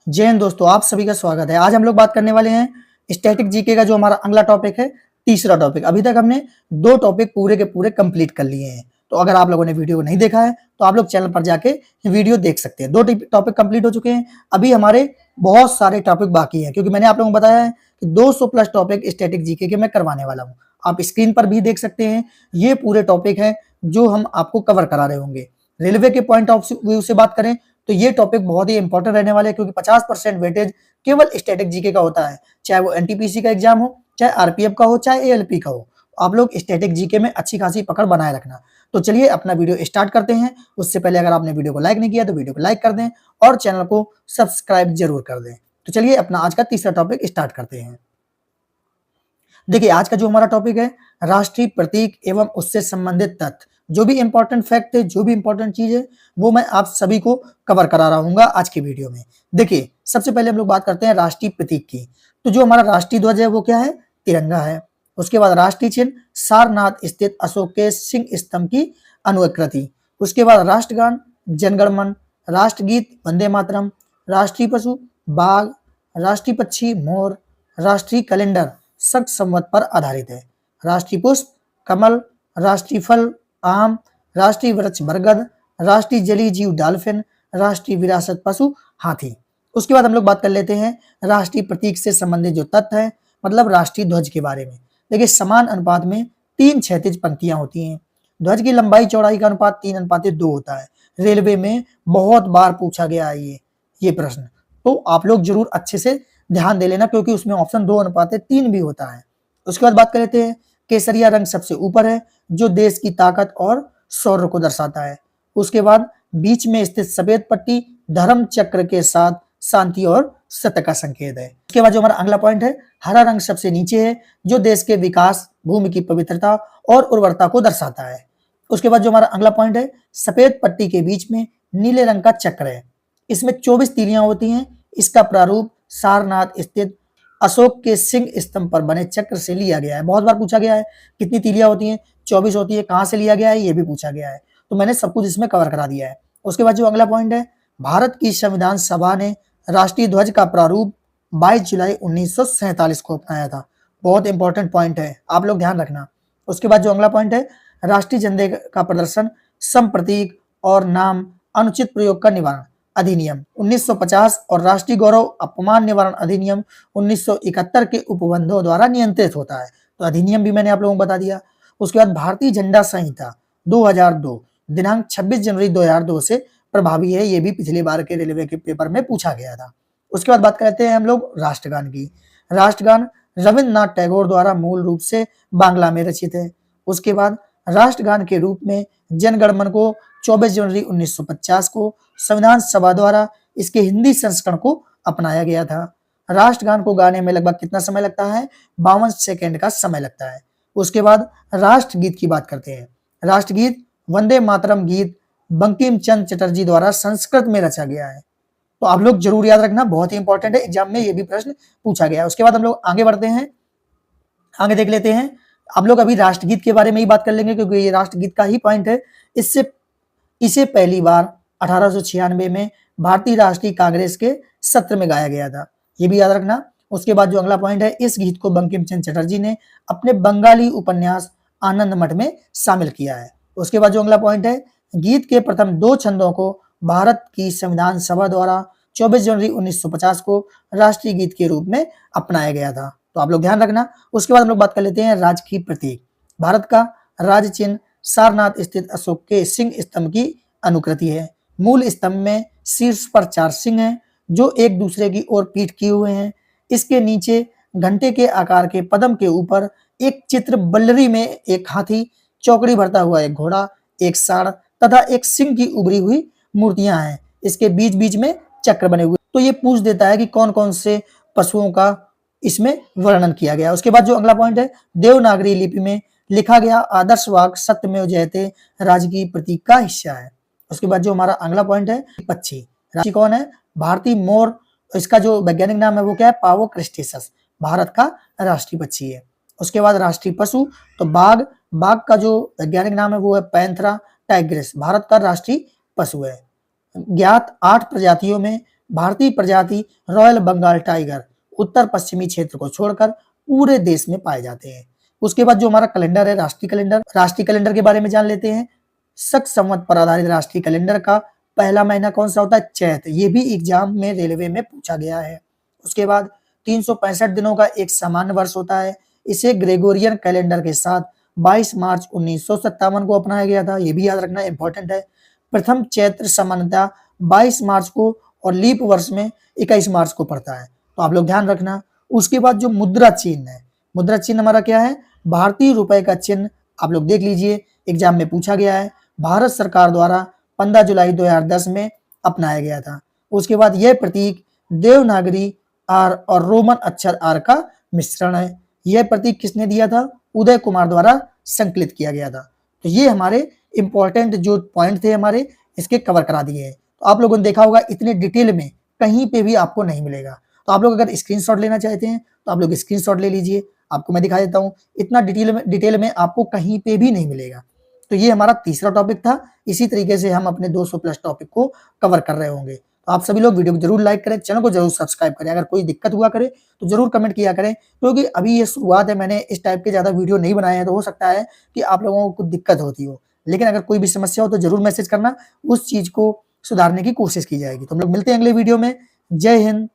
जय हिंद दोस्तों, आप सभी का स्वागत है। आज हम लोग बात करने वाले हैं स्टैटिक जीके का जो हमारा अगला टॉपिक है, तीसरा टॉपिक। अभी तक हमने 2 टॉपिक पूरे के पूरे कंप्लीट कर लिए हैं। तो अगर आप लोगों ने वीडियो को नहीं देखा है तो आप लोग चैनल पर जाके वीडियो देख सकते हैं। 2 टॉपिक कंप्लीट हो चुके हैं। अभी हमारे बहुत सारे टॉपिक बाकी हैं, क्योंकि मैंने आप लोगों को बताया है कि 200 प्लस टॉपिक स्टैटिक जीके के मैं करवाने वाला हूँ। आप स्क्रीन पर भी देख सकते हैं, ये पूरे टॉपिक हैं जो हम आपको कवर करा रहे होंगे। रेलवे के पॉइंट ऑफ व्यू से बात करें तो ये टॉपिक बहुत ही इंपॉर्टेंट रहने वाले हैं, क्योंकि 50% वेटेज केवल स्टैटिक जीके का होता है। चाहे वो एनटीपीसी का एग्जाम हो, चाहे आरपीएफ का हो, चाहे एएलपी का हो। आप लोग स्टैटिक जीके में अच्छी खासी पकड़ बनाए रखना। तो चलिए अपना वीडियो स्टार्ट करते हैं। उससे पहले अगर आपने वीडियो को लाइक नहीं किया तो वीडियो को लाइक कर दें और चैनल को सब्सक्राइब जरूर कर दें। तो चलिए अपना आज का तीसरा टॉपिक स्टार्ट करते हैं। देखिए, आज का जो हमारा टॉपिक है, राष्ट्रीय प्रतीक एवं उससे संबंधित तथ्य। जो भी इंपॉर्टेंट फैक्ट है, जो भी इंपॉर्टेंट चीज है, वो मैं आप सभी को कवर करा रहा हूँ आज की वीडियो में। देखिए, सबसे पहले हम लोग बात करते हैं राष्ट्रीय प्रतीक की। तो जो हमारा राष्ट्रीय ध्वज है वो क्या है? तिरंगा है। उसके बाद राष्ट्रीय चिन्ह सारनाथ स्थित अशोक के सिंह स्तंभ की अनुकृति। उसके बाद राष्ट्रगान जनगण मन, राष्ट्रगीत वंदे मातरम, राष्ट्रीय पशु बाघ, राष्ट्रीय पक्षी मोर, राष्ट्रीय कैलेंडर शक संवत पर आधारित है। राष्ट्रीय पुष्प कमल, राष्ट्रीय फल आम, राष्ट्रीय वृक्ष बरगद, राष्ट्रीय जलीय जीव डॉल्फिन, राष्ट्रीय विरासत पशु हाथी। उसके बाद हम लोग बात कर लेते हैं राष्ट्रीय प्रतीक से संबंधित जो तथ्य है, मतलब राष्ट्रीय ध्वज के बारे में। देखिए, समान अनुपात में 3 क्षैतिज पंक्तियां होती हैं। ध्वज की लंबाई चौड़ाई का अनुपात 3:2 होता है। रेलवे में बहुत बार पूछा गया है ये प्रश्न, तो आप लोग जरूर अच्छे से ध्यान दे लेना, क्योंकि उसमें ऑप्शन 2:3 भी होता है। उसके बाद बात कर लेते हैं, केसरिया रंग सबसे ऊपर है, जो देश की ताकत और शौर्य को दर्शाता है। उसके बाद बीच में स्थित सफेद पट्टी धर्म चक्र के साथ शांति और सत्य का संकेत है। उसके बाद जो हमारा अगला पॉइंट है, हरा रंग सबसे नीचे है, जो देश के विकास, भूमि की पवित्रता और उर्वरता को दर्शाता है। उसके बाद जो हमारा अगला पॉइंट है, सफेद पट्टी के बीच में नीले रंग का चक्र है। इसमें 24 तीलियां होती हैं। इसका प्रारूप सारनाथ स्थित अशोक के सिंह स्तंभ पर बने चक्र से लिया गया है। बहुत बार पूछा गया है कितनी तीलियां होती हैं, 24 होती है। कहां से लिया गया है ये भी पूछा गया है, तो मैंने सब कुछ इसमें कवर करा दिया है। उसके बाद जो अगला पॉइंट है, भारत की संविधान सभा ने राष्ट्रीय ध्वज का प्रारूप 22 जुलाई 1947 को अपनाया था। बहुत इंपॉर्टेंट पॉइंट है, आप लोग ध्यान रखना। उसके बाद जो अगला पॉइंट है, राष्ट्रीय झंडे का प्रदर्शन, सम प्रतीक और नाम अनुचित प्रयोग का निवारण अधिनियम 1950 और राष्ट्रीय गौरव अपमान निवारण अधिनियम 1971 के उपबंधों द्वारा नियंत्रित होता है। तो अधिनियम भी मैंने आप लोगों को बता दिया। उसके बाद भारतीय झंडा संहिता 2002 दिनांक 26 जनवरी 2002 से प्रभावी है। ये भी पिछली बार के रेलवे के पेपर में पूछा गया था। उसके बाद बात करते हैं हम लोग राष्ट्रगान की। राष्ट्रगान रविन्द्रनाथ टैगोर द्वारा मूल रूप से बांग्ला में रचित है। उसके बाद राष्ट्रगान के रूप में जनगण मन को 24 जनवरी 1950 को संविधान सभा द्वारा इसके हिंदी संस्करण को अपनाया गया था। राष्ट्रगान को गाने में लगभग कितना समय लगता है? 52 सेकंड का समय लगता है। उसके बाद राष्ट्रगीत की बात करते हैं। राष्ट्रगीत वंदे मातरम गीत बंकिम चंद्र चटर्जी द्वारा संस्कृत में रचा गया है। तो आप लोग जरूर याद रखना, बहुत ही इंपॉर्टेंट है, एग्जाम में ये भी प्रश्न पूछा गया है। उसके बाद हम लोग आगे बढ़ते हैं, आगे देख लेते हैं। आप लोग अभी राष्ट्रगीत के बारे में ही बात कर लेंगे, क्योंकि ये राष्ट्रगीत का ही पॉइंट है। इसे पहली बार 1896 में भारतीय राष्ट्रीय कांग्रेस के सत्र में गाया गया था, ये भी याद रखना। उसके बाद जो अगला पॉइंट है, इस गीत को बंकिम चंद्र चटर्जी ने अपने बंगाली उपन्यास आनंद मठ में शामिल किया है। उसके बाद जो अगला पॉइंट है, गीत के प्रथम 2 छंदों को भारत की संविधान सभा द्वारा 24 जनवरी 1950 को राष्ट्रीय गीत के रूप में अपनाया गया था, तो आप लोग ध्यान रखना। उसके बाद हम लोग बात कर लेते हैं राजकीय प्रतीक। भारत का राज्य चिन्ह सारनाथ स्थित अशोक के सिंह स्तंभ की अनुकृति है। मूल स्तंभ में शीर्ष पर 4 सिंह हैं, जो एक दूसरे की ओर पीठ किए हुए हैं। इसके नीचे घंटे के आकार के पदम के ऊपर एक चित्र बल्लरी में एक हाथी, चौकड़ी भरता हुआ एक घोड़ा, एक सांड तथा एक सिंह की उभरी हुई मूर्तियां हैं। इसके बीच बीच में चक्र बने हुए। तो ये पूछ देता है कि कौन कौन से पशुओं का इसमें वर्णन किया गया। उसके बाद जो अगला पॉइंट है, देवनागरी लिपि में लिखा गया आदर्श वाक्य सत्यमेव जयते राजकीय प्रतीक का हिस्सा है। उसके बाद जो हमारा अगला पॉइंट है, पक्षी। राशि कौन है? भारतीय मोर। इसका जो वैज्ञानिक नाम है वो क्या है? पावो क्रिस्टेसस, भारत का राष्ट्रीय पक्षी है। उसके बाद राष्ट्रीय पशु, तो बाघ। बाघ का जो वैज्ञानिक नाम है वो है पैंथरा टाइग्रिस, भारत का राष्ट्रीय पशु है। ज्ञात 8 प्रजातियों में भारतीय प्रजाति रॉयल बंगाल टाइगर उत्तर पश्चिमी क्षेत्र को छोड़कर पूरे देश में पाए जाते हैं। उसके बाद जो हमारा कैलेंडर है, राष्ट्रीय कैलेंडर के बारे में जान लेते हैं। शक संवत पर आधारित राष्ट्रीय कैलेंडर का पहला महीना कौन सा होता है? चैत। ये भी एग्जाम में रेलवे में पूछा गया है। उसके बाद 365 दिनों का एक सामान्य वर्ष होता है। इसे ग्रेगोरियन कैलेंडर के साथ 22 मार्च 1957 को अपनाया गया था। ये भी याद रखना इंपॉर्टेंट है। प्रथम चैत्र सामान्यतः 22 मार्च को और लीप वर्ष में 21 मार्च को पड़ता है, तो आप लोग ध्यान रखना। उसके बाद जो मुद्रा चिन्ह है, मुद्रा चिन्ह हमारा क्या है? भारतीय रुपए का चिन्ह। आप लोग देख लीजिए, एग्जाम में पूछा गया है। भारत सरकार द्वारा 15 जुलाई 2010 में अपनाया गया था। उसके बाद यह प्रतीक देवनागरी आर और रोमन अक्षर आर का मिश्रण है। यह प्रतीक किसने दिया था? उदय कुमार द्वारा संकलित किया गया था। तो ये हमारे इंपॉर्टेंट जो पॉइंट थे हमारे, इसके कवर करा दिए हैं। तो आप लोगों ने देखा होगा इतने डिटेल में कहीं पे भी आपको नहीं मिलेगा। तो आप लोग अगर स्क्रीनशॉट लेना चाहते हैं तो आप लोग स्क्रीनशॉट ले लीजिए। आपको मैं दिखा देता हूँ, इतना डिटेल में आपको कहीं पे भी नहीं मिलेगा। तो ये हमारा तीसरा टॉपिक था। इसी तरीके से हम अपने 200 प्लस टॉपिक को कवर कर रहे होंगे। तो आप सभी लोग वीडियो को जरूर लाइक करें, चैनल को जरूर सब्सक्राइब करें। अगर कोई दिक्कत हुआ करे तो जरूर कमेंट किया करें, क्योंकि अभी ये शुरुआत है, मैंने इस टाइप के ज्यादा वीडियो नहीं बनाए हैं, तो हो सकता है कि आप लोगों को कुछ दिक्कत होती हो। लेकिन अगर कोई भी समस्या हो तो जरूर मैसेज करना, उस चीज को सुधारने की कोशिश की जाएगी। तो हम लोग मिलते हैं अगले वीडियो में। जय हिंद।